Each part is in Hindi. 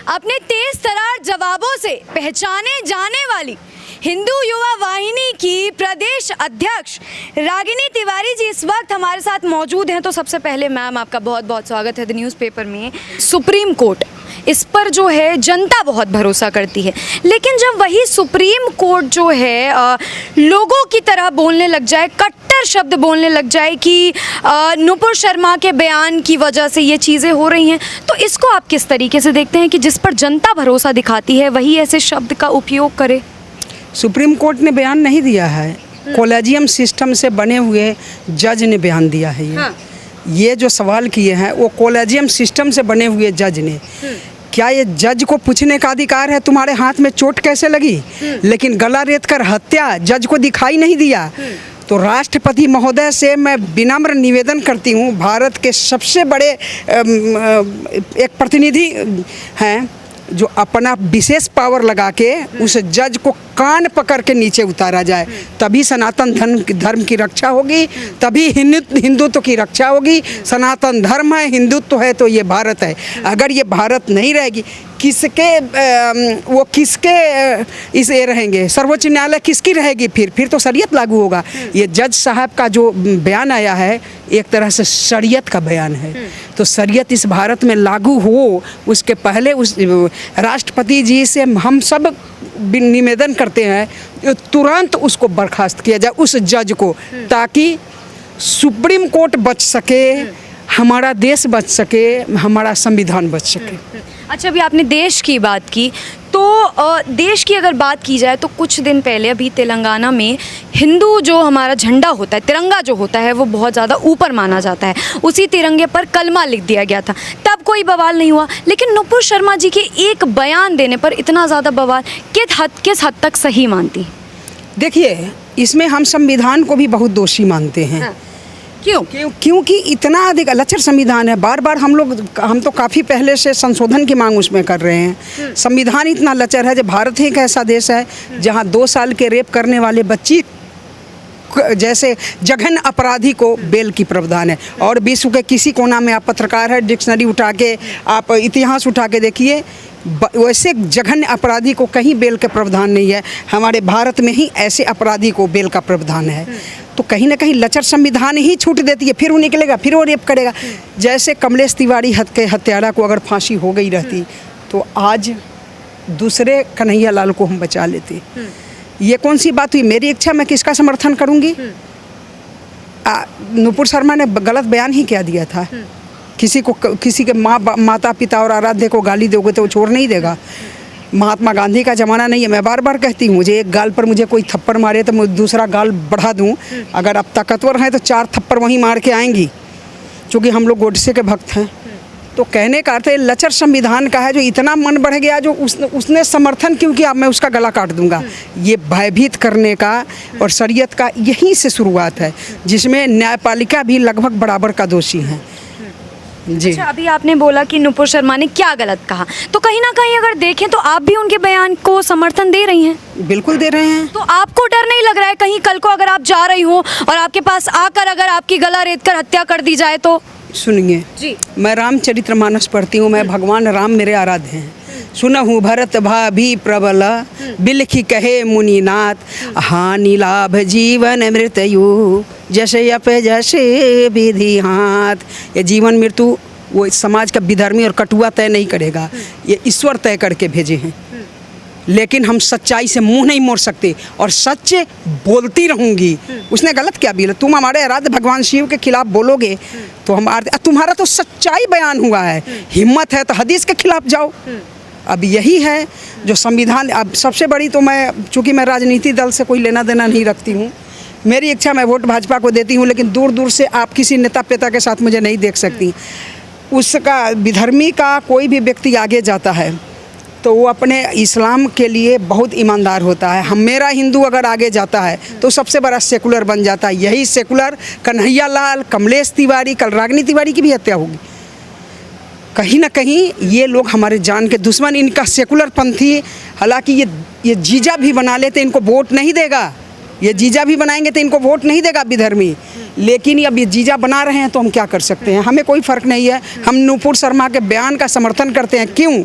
अपने तेज तरार जवाबों से पहचाने जाने वाली हिंदू युवा वाहिनी की प्रदेश अध्यक्ष रागिनी तिवारी जी इस वक्त हमारे साथ मौजूद हैं। तो सबसे पहले मैम आपका बहुत बहुत स्वागत है द न्यूज़पेपर में। सुप्रीम कोर्ट, इस पर जो है जनता बहुत भरोसा करती है, लेकिन जब वही सुप्रीम कोर्ट जो है लोगों की तरह बोलने लग जाए, कट्टर शब्द बोलने लग जाए कि नुपुर शर्मा के बयान की वजह से ये चीज़ें हो रही हैं, तो इसको आप किस तरीके से देखते हैं कि जिस पर जनता भरोसा दिखाती है वही ऐसे शब्द का उपयोग करे? सुप्रीम कोर्ट ने बयान नहीं दिया है, कॉलेजियम सिस्टम से बने हुए जज ने बयान दिया है। ये जो सवाल किए हैं वो कॉलेजियम सिस्टम से बने हुए जज ने। क्या ये जज को पूछने का अधिकार है तुम्हारे हाथ में चोट कैसे लगी? लेकिन गला रेत कर हत्या जज को दिखाई नहीं दिया। तो राष्ट्रपति महोदय से मैं विनम्र निवेदन करती हूँ, भारत के सबसे बड़े एक प्रतिनिधि हैं जो अपना विशेष पावर लगा के उस जज को कान पकड़ के नीचे उतारा जाए, तभी सनातन धर्म की रक्षा होगी, तभी हिंदुत्व की रक्षा होगी। सनातन धर्म है, हिंदुत्व है, तो ये भारत है। अगर ये भारत नहीं रहेगी, किसके इस ये रहेंगे, सर्वोच्च न्यायालय किसकी रहेगी? फिर तो शरीयत लागू होगा। ये जज साहब का जो बयान आया है एक तरह से शरीयत का बयान है। तो शरीयत इस भारत में लागू हो उसके पहले उस राष्ट्रपति जी से हम सब निवेदन करते हैं तुरंत उसको बर्खास्त किया जाए, उस जज को, ताकि सुप्रीम कोर्ट बच सके, हमारा देश बच सके, हमारा संविधान बच सके। अच्छा, अभी आपने देश की बात की, तो देश की अगर बात की जाए तो कुछ दिन पहले अभी तेलंगाना में हिंदू जो हमारा झंडा होता है, तिरंगा जो होता है, वो बहुत ज़्यादा ऊपर माना जाता है। उसी तिरंगे पर कलमा लिख दिया गया था, तब कोई बवाल नहीं हुआ। लेकिन नुपुर शर्मा जी के एक बयान देने पर इतना ज़्यादा बवाल, किस हद तक सही मानती? देखिए, इसमें हम संविधान को भी बहुत दोषी मानते हैं। हाँ। क्यों? क्योंकि इतना अधिक लचर संविधान है। बार बार हम तो काफ़ी पहले से संशोधन की मांग उसमें कर रहे हैं। संविधान इतना लचर है। जब भारत ही एक ऐसा देश है जहां 2 साल के रेप करने वाले बच्ची जैसे जघन्य अपराधी को बेल की प्रावधान है, और विश्व के किसी कोना में आप पत्रकार है, डिक्शनरी उठा के आप इतिहास उठा के देखिए, वैसे जघन्य अपराधी को कहीं बेल का प्रावधान नहीं है। हमारे भारत में ही ऐसे अपराधी को बेल का प्रावधान है। तो कहीं ना कहीं लचर संविधान ही छूट देती है, फिर वो निकलेगा, फिर वो रेप करेगा। जैसे कमलेश तिवारी के हत्यारा को अगर फांसी हो गई रहती तो आज दूसरे कन्हैया लाल को हम बचा लेते। ये कौन सी बात हुई? मेरी इच्छा, मैं किसका समर्थन करूंगी? नुपुर शर्मा ने गलत बयान ही क्या दिया था। किसी के माता पिता और आराध्य को गाली दोगे तो वो छोड़ नहीं देगा। महात्मा गांधी का ज़माना नहीं है। मैं बार बार कहती हूँ, मुझे एक गाल पर मुझे कोई थप्पड़ मारे तो मैं दूसरा गाल बढ़ा दूँ। अगर आप ताकतवर हैं तो 4 थप्पड़ वहीं मार के आएंगी, क्योंकि हम लोग गोडसे के भक्त हैं। तो कहने का अर्थ है लचर संविधान का है, जो इतना मन बढ़ गया, जो उसने समर्थन क्यों किया, मैं उसका गला काट दूंगा। ये भयभीत करने का और शरीयत का यहीं से शुरुआत है, जिसमें न्यायपालिका भी लगभग बराबर का दोषी है। जी। अच्छा, अभी आपने बोला कि नुपुर शर्मा ने क्या गलत कहा, तो कहीं ना कहीं अगर देखें तो आप भी उनके बयान को समर्थन दे रही हैं। बिल्कुल दे रहे हैं। तो आपको डर नहीं लग रहा है कहीं कल को अगर आप जा रही हो और आपके पास आकर अगर आपकी गला रेत कर हत्या कर दी जाए तो? सुनिए जी, मैं रामचरितमानस पढ़ती हूँ, मैं भगवान राम मेरे आराध्य हैं। सुनहु भरत भाभी प्रबल, बिलखी कहे मुनिनाथ, हानि लाभ जीवन मृत्यु, जैसे यप जैसे विधि हाथ। ये जीवन मृत्यु वो समाज का विधर्मी और कटुआ तय नहीं करेगा, ये ईश्वर तय करके भेजे हैं। लेकिन हम सच्चाई से मुंह नहीं मोड़ सकते और सच बोलती रहूंगी। उसने गलत क्या बोला? तुम हमारे आराध्य भगवान शिव के खिलाफ बोलोगे तो तुम्हारा तो सच्चाई बयान हुआ है, हिम्मत है तो हदीस के खिलाफ जाओ। अब यही है जो संविधान। अब सबसे बड़ी तो चूँकि मैं राजनीति दल से कोई लेना देना नहीं रखती हूँ, मेरी इच्छा, मैं वोट भाजपा को देती हूँ, लेकिन दूर दूर से आप किसी नेता पिता के साथ मुझे नहीं देख सकती। उसका विधर्मी का कोई भी व्यक्ति आगे जाता है तो वो अपने इस्लाम के लिए बहुत ईमानदार होता है। मेरा हिंदू अगर आगे जाता है तो सबसे बड़ा सेकुलर बन जाता है। यही सेकुलर कन्हैया लाल, कमलेश तिवारी, कल रागिनी तिवारी की भी हत्या होगी। कहीं ना कहीं ये लोग हमारे जान के दुश्मन, इनका सेकुलर पंथी, हालांकि ये जीजा भी बना लेते इनको वोट नहीं देगा। ये जीजा भी बनाएंगे तो इनको वोट नहीं देगा विधर्मी, लेकिन अब ये जीजा बना रहे हैं तो हम क्या कर सकते हैं? हमें कोई फ़र्क नहीं है। हम नुपुर शर्मा के बयान का समर्थन करते हैं। क्यों?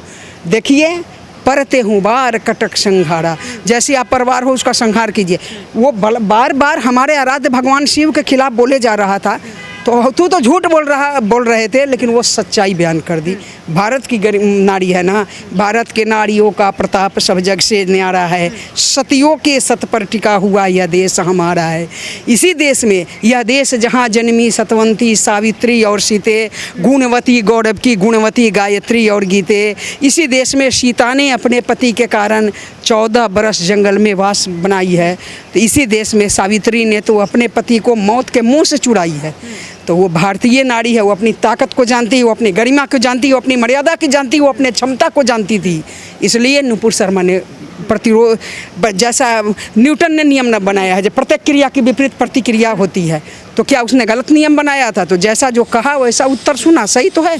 देखिए, परते हूँ बार कटक संहारा, जैसे आप परिवार हो उसका संहार कीजिए। वो बार बार हमारे आराध्य भगवान शिव के खिलाफ बोले जा रहा था, तो तू तो झूठ बोल रहे थे, लेकिन वो सच्चाई बयान कर दी। भारत की नारी है ना, भारत के नारियों का प्रताप सब जग से न्यारा है, सतियों के सत पर टिका हुआ यह देश हमारा है। इसी देश में यह देश जहाँ जन्मी सतवंती सावित्री और सीते, गुणवती गौरव की गुणवती गायत्री और गीते। इसी देश में सीता ने अपने पति के कारण 14 बरस जंगल में वास बनाई है। तो इसी देश में सावित्री ने तो अपने पति को मौत के मुंह से छुड़ाई है। तो वो भारतीय नारी है, वो अपनी ताकत को जानती, वो अपनी गरिमा को जानती, वो अपनी मर्यादा की जानती, वो अपने क्षमता को जानती थी। इसलिए नुपुर शर्मा ने प्रतिरोध, जैसा न्यूटन ने नियम न बनाया है, जब प्रत्येक क्रिया की विपरीत प्रतिक्रिया होती है, तो क्या उसने गलत नियम बनाया था? तो जैसा जो कहा वैसा उत्तर सुना, सही तो है।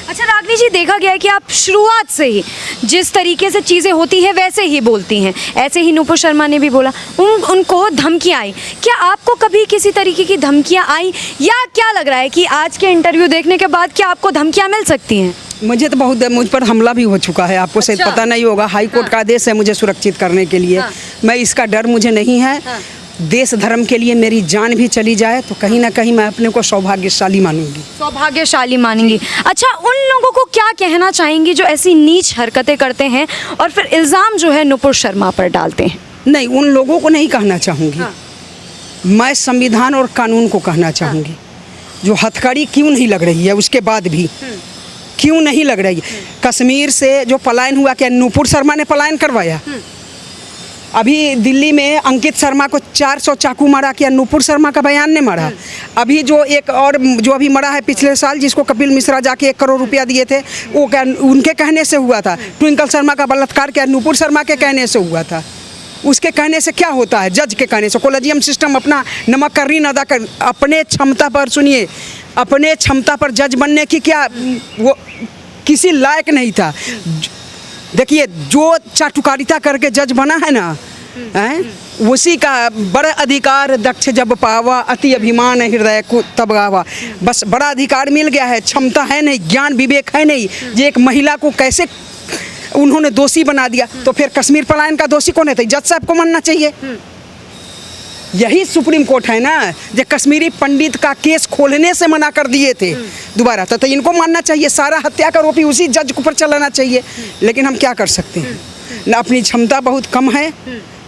अच्छा रागिनी जी, देखा गया है कि आप शुरुआत से ही जिस तरीके से चीज़ें होती हैं वैसे ही बोलती हैं। ऐसे ही नुपुर शर्मा ने भी बोला, उनको धमकियाँ आई। क्या आपको कभी किसी तरीके की धमकियाँ आई, या क्या लग रहा है कि आज के इंटरव्यू देखने के बाद क्या आपको धमकियाँ मिल सकती हैं? मुझे तो बहुत, मुझ पर हमला भी हो चुका है, आपको शायद पता नहीं होगा। हाई कोर्ट का आदेश है मुझे सुरक्षित करने के लिए। मैं इसका डर मुझे नहीं है। देश धर्म के लिए मेरी जान भी चली जाए तो कहीं ना कहीं मैं अपने को सौभाग्यशाली मानूंगी। सौभाग्यशाली मानेंगी। अच्छा, उन लोगों को क्या कहना चाहेंगी जो ऐसी नीच हरकतें करते हैं और फिर इल्ज़ाम जो है नुपुर शर्मा पर डालते हैं? नहीं, उन लोगों को नहीं कहना चाहूँगी। मैं संविधान और कानून को कहना चाहूँगी। जो हथकड़ी क्यों नहीं लग रही है, उसके बाद भी क्यों नहीं लग रही है? कश्मीर से जो पलायन हुआ, क्या नुपुर शर्मा ने पलायन करवाया? अभी दिल्ली में अंकित शर्मा को 400 चाकू मारा, क्या नुपुर शर्मा का बयान ने मारा? अभी जो एक और जो अभी मरा है पिछले साल, जिसको कपिल मिश्रा जाके 1 करोड़ रुपया दिए थे, वो क्या उनके कहने से हुआ था? ट्विंकल शर्मा का बलात्कार क्या नुपुर शर्मा के कहने से हुआ था? उसके कहने से क्या होता है? जज के कहने से। कोलेजियम सिस्टम अपना नमक का ऋण अदा कर, अपने क्षमता पर, सुनिए, अपने क्षमता पर जज बनने की क्या वो किसी लायक नहीं था। देखिए, जो चाटुकारिता करके जज बना है ना, उसी का बड़ा अधिकार दक्ष जब पावा, अति अभिमान हृदय को तब गावा। बस बड़ा अधिकार मिल गया है, क्षमता है नहीं, ज्ञान विवेक है नहीं। ये एक महिला को कैसे उन्होंने दोषी बना दिया? तो फिर कश्मीर पलायन का दोषी कौन है? जज साहब को मानना चाहिए। यही सुप्रीम कोर्ट है ना, जो कश्मीरी पंडित का केस खोलने से मना कर दिए थे दोबारा, तो इनको मानना चाहिए। सारा हत्या का आरोपी उसी जज को पर चलाना चाहिए। लेकिन हम क्या कर सकते हैं ना, अपनी क्षमता बहुत कम है।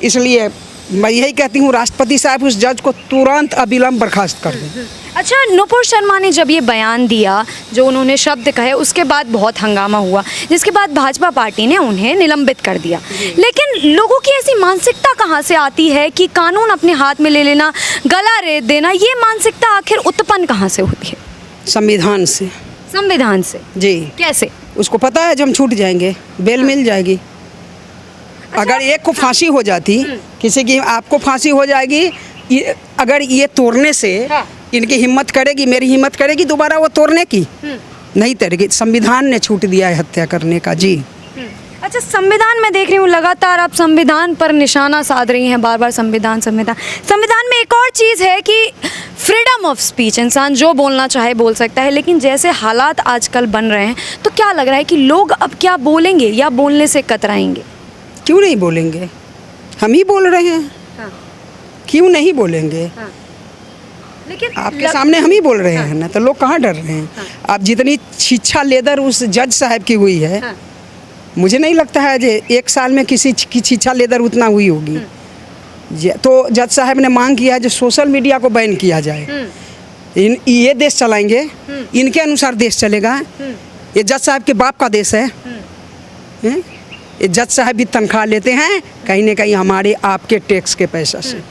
इसलिए मैं यही कहती हूँ, राष्ट्रपति साहब उस जज को तुरंत अविलंब बर्खास्त कर दें। अच्छा, नुपुर शर्मा ने जब ये बयान दिया, जो उन्होंने शब्द कहे, उसके बाद बहुत हंगामा हुआ, जिसके बाद भाजपा पार्टी ने उन्हें निलंबित कर दिया। लेकिन लोगों की ऐसी मानसिकता कहाँ से आती है कि कानून अपने हाथ में ले लेना, गला रेत देना, ये मानसिकता आखिर उत्पन्न कहाँ से होती है? संविधान से। संविधान से? जी। कैसे? उसको पता है जब हम छूट जाएंगे, बेल मिल जाएगी। अगर एक को फांसी हो जाती, किसी की आपको फांसी हो जाएगी, अगर ये तोड़ने से इनकी हिम्मत करेगी, मेरी हिम्मत करेगी दोबारा वो तोड़ने की? नहीं तोड़ेगी। संविधान ने छूट दिया है हत्या करने का। जी। अच्छा, संविधान में देख रही हूँ लगातार आप संविधान पर निशाना साध रही हैं, बार बार संविधान संविधान। संविधान में एक और चीज़ है कि फ्रीडम ऑफ स्पीच, इंसान जो बोलना चाहे बोल सकता है। लेकिन जैसे हालात आजकल बन रहे हैं, तो क्या लग रहा है कि लोग अब क्या बोलेंगे या बोलने से कतराएंगे? क्यों नहीं बोलेंगे? हम ही बोल रहे हैं। क्यों नहीं बोलेंगे? लेकिन आपके सामने हम ही बोल रहे हैं ना, तो लोग कहाँ डर रहे हैं? आप जितनी शिक्षा लेदर उस जज साहब की हुई है, मुझे नहीं लगता है कि 1 साल में किसी की शिक्षा लेदर उतना हुई होगी। तो जज साहब ने मांग किया है जो सोशल मीडिया को बैन किया जाए। ये देश चलाएंगे, इनके अनुसार देश चलेगा। ये जज साहब के बाप का देश है। ये जज साहब भी तनख्वाह लेते हैं कहीं ना कहीं हमारे आपके टैक्स के पैसा से।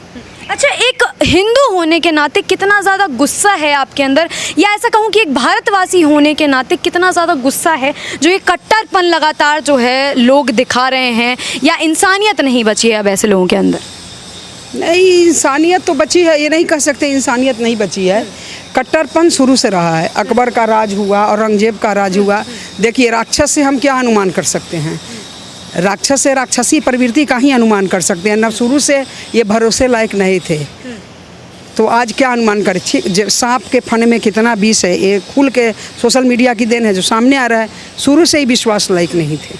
अच्छा, एक हिंदू होने के नाते कितना ज़्यादा गुस्सा है आपके अंदर, या ऐसा कहूँ कि एक भारतवासी होने के नाते कितना ज़्यादा गुस्सा है जो ये कट्टरपन लगातार जो है लोग दिखा रहे हैं, या इंसानियत नहीं बची है अब ऐसे लोगों के अंदर? नहीं, इंसानियत तो बची है, ये नहीं कह सकते इंसानियत नहीं बची है। कट्टरपन शुरू से रहा है। अकबर का राज हुआ, औरंगजेब का राज हुआ। देखिए, राक्षस से हम क्या अनुमान कर सकते हैं? राक्षस से राक्षसी प्रवृत्ति का ही अनुमान कर सकते हैं ना। शुरू से ये भरोसे लायक नहीं थे, तो आज क्या अनुमान करें? सांप के फन में कितना विष है, ये खुल के सोशल मीडिया की देन है जो सामने आ रहा है। शुरू से ही विश्वास लायक नहीं थे।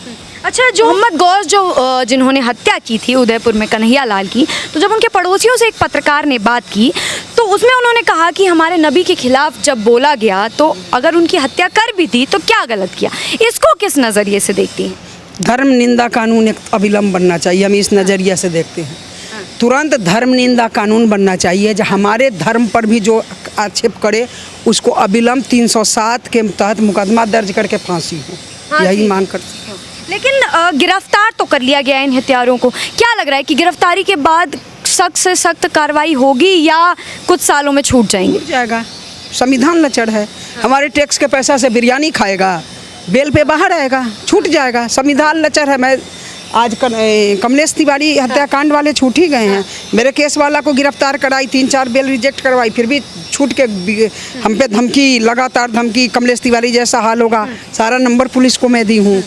अच्छा, जो मोहम्मद गौस जो जिन्होंने हत्या की थी उदयपुर में कन्हैया लाल की, तो जब उनके पड़ोसियों से एक पत्रकार ने बात की तो उसमें उन्होंने कहा कि हमारे नबी के खिलाफ जब बोला गया तो अगर उनकी हत्या कर भी दी तो क्या गलत किया, इसको किस नज़रिए से देखती हैं? धर्म निंदा कानून एक अविलंब बनना चाहिए, हम इस नज़रिए से देखते हैं। तुरंत धर्म निंदा कानून बनना चाहिए, जो हमारे धर्म पर भी जो आक्षेप करे उसको अविलंब 307 के तहत मुकदमा दर्ज करके फांसी हो, यही मांग करते हैं। लेकिन गिरफ्तार तो कर लिया गया इन हत्यारों को, क्या लग रहा है कि गिरफ्तारी के बाद सख्त से सख्त कार्रवाई होगी या कुछ सालों में छूट जाएंगे? छूट जाएगा, संविधान लचर है। हमारे टैक्स के पैसा से बिरयानी खाएगा, बेल पे बाहर आएगा, छूट जाएगा, संविधान लचर है। मैं आज कमलेश तिवारी हत्याकांड वाले छूट ही गए हैं, मेरे केस वाला को गिरफ्तार कराई, 3-4 बेल रिजेक्ट करवाई, फिर भी छूट के हम पे धमकी, लगातार धमकी, कमलेश तिवारी जैसा हाल होगा, सारा नंबर पुलिस को मैं दी हूँ,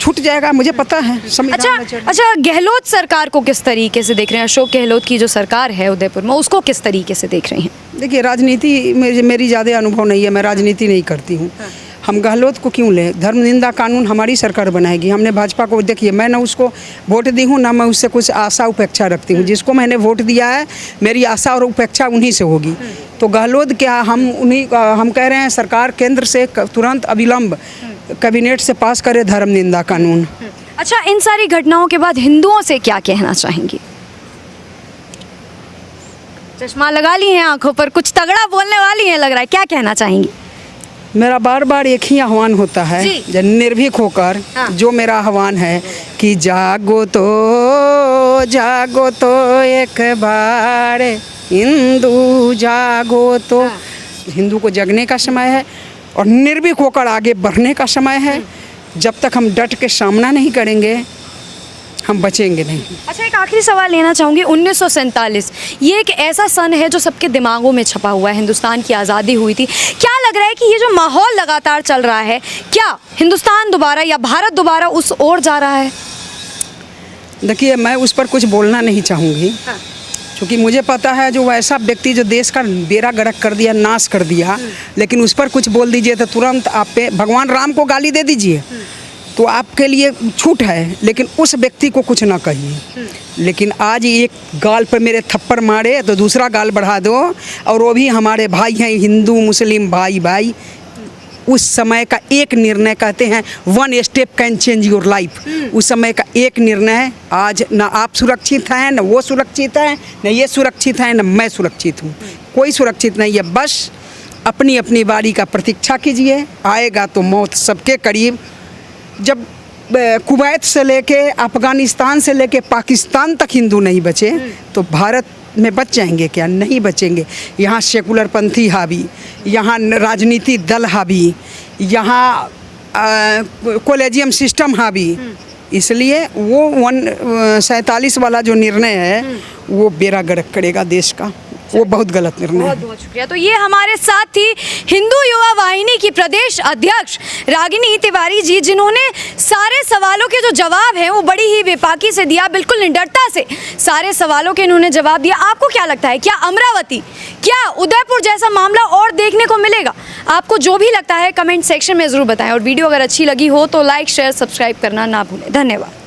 छूट जाएगा, मुझे पता है। अच्छा, गहलोत सरकार को किस तरीके से देख रहे हैं? अशोक गहलोत की जो सरकार है उदयपुर में, उसको किस तरीके से देख रहे हैं? देखिए, राजनीति मेरी ज़्यादा अनुभव नहीं है, मैं राजनीति नहीं करती हूँ। हम गहलोत को क्यों लें? धर्म निंदा कानून हमारी सरकार बनाएगी। हमने भाजपा को, देखिए मैं ना उसको वोट दी हूँ ना मैं उससे कुछ आशा उपेक्षा रखती हूँ। जिसको मैंने वोट दिया है मेरी आशा और उपेक्षा उन्हीं से होगी। तो गहलोत क्या, हम कह रहे हैं सरकार केंद्र से तुरंत अविलंब कैबिनेट से पास करे धर्म निंदा कानून। अच्छा, इन सारी घटनाओं के बाद हिंदुओं से क्या कहना चाहेंगी? चश्मा लगा ली है आंखों पर, कुछ तगड़ा बोलने वाली है लग रहा है, क्या कहना चाहेंगी? मेरा बार बार एक ही आह्वान होता है, जब निर्भीक होकर जो मेरा आह्वान है कि जागो तो एक बार हिंदू जागो तो। हिंदू को जगने का समय है और निर्भीक होकर आगे बढ़ने का समय है। जब तक हम डट के सामना नहीं करेंगे हम बचेंगे नहीं। अच्छा, एक आखिरी सवाल लेना चाहूँगी। 1947 ये एक ऐसा सन है जो सबके दिमागों में छपा हुआ है, हिंदुस्तान की आज़ादी हुई थी। क्या लग रहा है कि ये जो माहौल लगातार चल रहा है, क्या हिंदुस्तान दोबारा या भारत दोबारा उस ओर जा रहा है? देखिए, मैं उस पर कुछ बोलना नहीं चाहूँगी, क्योंकि मुझे पता है जो वैसा व्यक्ति जो देश का बेड़ा गर्क कर दिया, नाश कर दिया, लेकिन उस पर कुछ बोल दीजिए तो तुरंत आप पे भगवान राम को गाली दे दीजिए तो आपके लिए छूट है, लेकिन उस व्यक्ति को कुछ ना कहिए। लेकिन आज एक गाल पर मेरे थप्पड़ मारे तो दूसरा गाल बढ़ा दो, और वो भी हमारे भाई हैं, हिंदू मुस्लिम भाई। उस समय का एक निर्णय, कहते हैं 1 step can change your life. उस समय का एक निर्णय, आज ना आप सुरक्षित हैं, ना वो सुरक्षित है, ना ये सुरक्षित है, ना मैं सुरक्षित हूँ। कोई सुरक्षित नहीं है। बस अपनी अपनी बारी का प्रतीक्षा कीजिए, आएगा तो मौत सबके करीब। जब कुवैत से लेके अफ़गानिस्तान से लेके पाकिस्तान तक हिंदू नहीं बचे तो भारत में बच जाएंगे क्या? नहीं बचेंगे। यहाँ सेकुलर पंथी हावी, यहाँ राजनीति दल हावी, यहाँ कॉलेजियम सिस्टम हावी। इसलिए वो 147 वाला जो निर्णय है वो बेड़ा गर्क करेगा देश का, वो बहुत गलत निर्णय है। बहुत बहुत शुक्रिया। तो ये हमारे साथ थी हिंदू युवा वाहिनी की प्रदेश अध्यक्ष रागिनी तिवारी जी, जिन्होंने सारे सवालों के जो जवाब हैं वो बड़ी ही बेबाकी से दिया, बिल्कुल निडरता से सारे सवालों के इन्होंने जवाब दिया। आपको क्या लगता है, क्या अमरावती, क्या उदयपुर जैसा मामला और देखने को मिलेगा? आपको जो भी लगता है कमेंट सेक्शन में ज़रूर बताएं, और वीडियो अगर अच्छी लगी हो तो लाइक शेयर सब्सक्राइब करना ना भूलें। धन्यवाद।